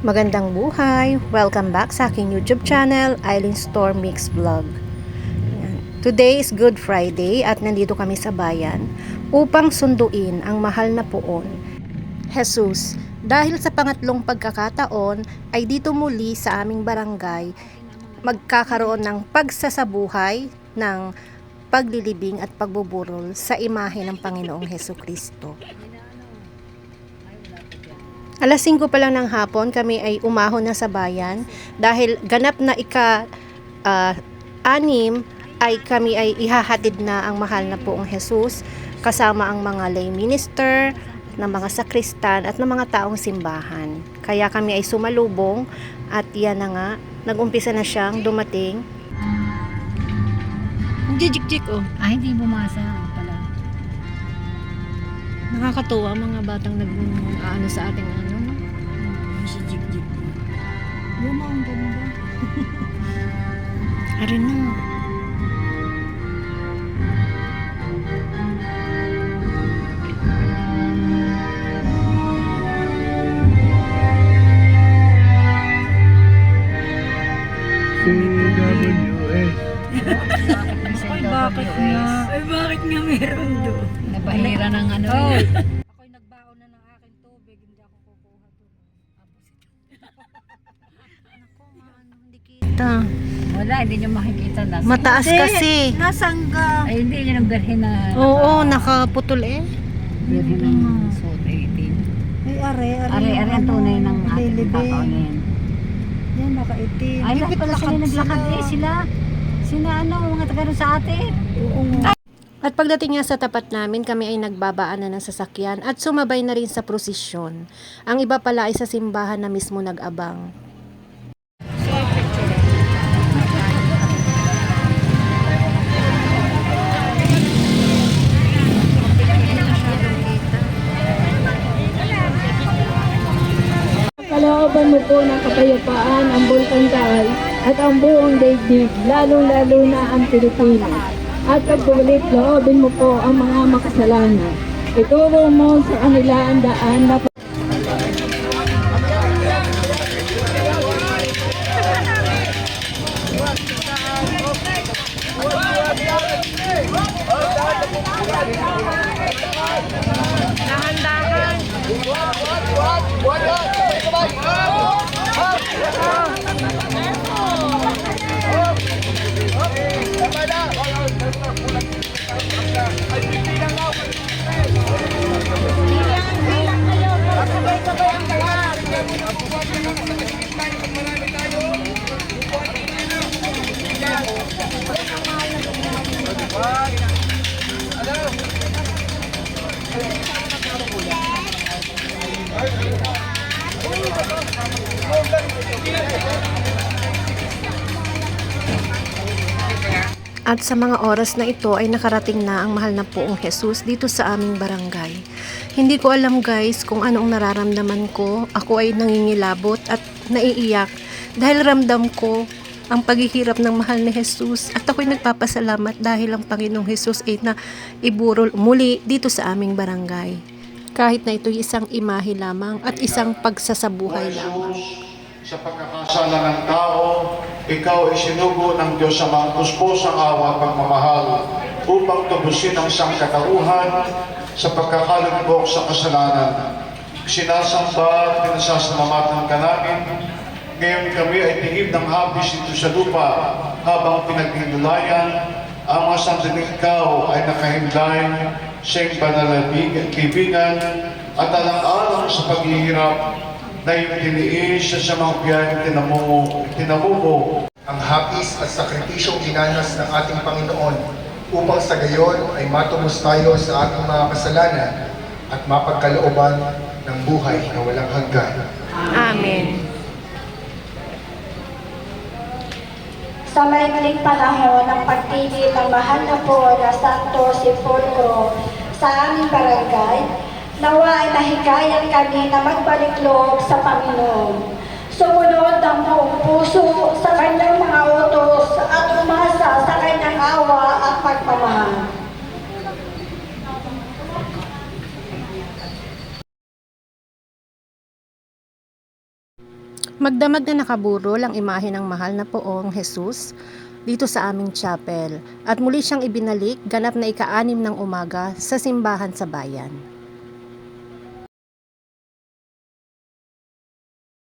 Magandang buhay! Welcome back sa aking YouTube channel, Eileen Store Mix Vlog. Ayan. Today is Good Friday at nandito kami sa bayan upang sunduin ang mahal na poon, Jesus. Dahil sa pangatlong pagkakataon ay dito muli sa aming barangay magkakaroon ng pagsasabuhay ng paglilibing at pagbuburol sa imahe ng Panginoong Hesukristo. Alas 5 pa lang ng hapon, kami ay umahon na sa bayan dahil ganap na ika-6 ay kami ay ihahatid na ang mahal na poong Jesus kasama ang mga lay minister, ng mga sakristan at ng mga taong simbahan. Kaya kami ay sumalubong at yan na nga, nag-umpisa na siyang dumating. Jijik-jik oh. Ay, hindi bumasa pala. Nakakatuwa mga batang nag-aano sa ating ano. Si Jig-Jig. Yun na, ang ganda. Arin na. CWS. Ay, bakit nga? Ay, bakit nga meron doon? Nabahira ng ano yun. Ako'y nagbaon na ng aking tubig, hindi ako kukuha doon. Hindi kita. Wala, hindi nyo makikita na. Mataas kasi. Nasangga. Ay, hindi yun ang berhen na. Oo, nakaputol eh. Berhen ng suot 18. Ay, are Ari-ari ang tunay ng ating lilibing. kakaunin. Yan, nakaitim. Ay, bakit pala sila naglakad eh? Sila ano, mga taga rin sa atin. At pagdating nga sa tapat namin, kami ay nagbabaan na ng sasakyan at sumabay na rin sa prosesyon. Ang iba pala ay sa simbahan na mismo nag-abang. Kalooban mo po ng kapayapaan ang buong Taal at ang buong daigdig, lalong-lalo na ang Pilipinas. At pagbalik, loobin mo po ang mga makasalanan. Ituro mo sa kanila ang daan na At sa mga oras na ito ay nakarating na ang mahal na poong Jesus dito sa aming barangay. Hindi ko alam guys kung anong nararamdaman ko. Ako ay nangingilabot at naiiyak dahil ramdam ko ang paghihirap ng mahal ni Jesus. At ako'y nagpapasalamat dahil ang Panginoong Jesus ay na iburol muli dito sa aming barangay. Kahit na ito'y isang imahe lamang at isang pagsasabuhay lamang. Sa pagkakasala ng tao, ikaw ay sinugo ng Diyos Amang kusposang awa at pagmamahal upang tubusin ang sangkatauhan sa pagkakalugmok sa kasalanan. Sinasamba at pinasasalamatan ka namin. Ngayon kami ay tingin ng habis dito sa lupa habang pinaghinulayan ang mga sandaling ikaw ay nakahimlay sa iyong banal na kaibigan at alang-alang sa paghihirap na iyong tiniis sa mga biyayang tinamumo. Ang hapis at sakripisyong dinanas ng ating Panginoon upang sa gayon ay matubos tayo sa ating mga kasalanan at mapagkalooban ng buhay na walang hanggan. Amen. Sa maikling panahon ng pagpili ng mahal na po na Santo Sepulcro sa aming barangay, nawa ay mahikayan kami na magbalik loob sa Panginoon. Sumunod ang buong puso sa kanyang mga utos at umasa sa kanyang awa at pagmamahal. Magdamag na nakaburol ang imahe ng mahal na poong Jesus dito sa aming chapel at muli siyang ibinalik ganap na ika-6 ng umaga sa simbahan sa bayan.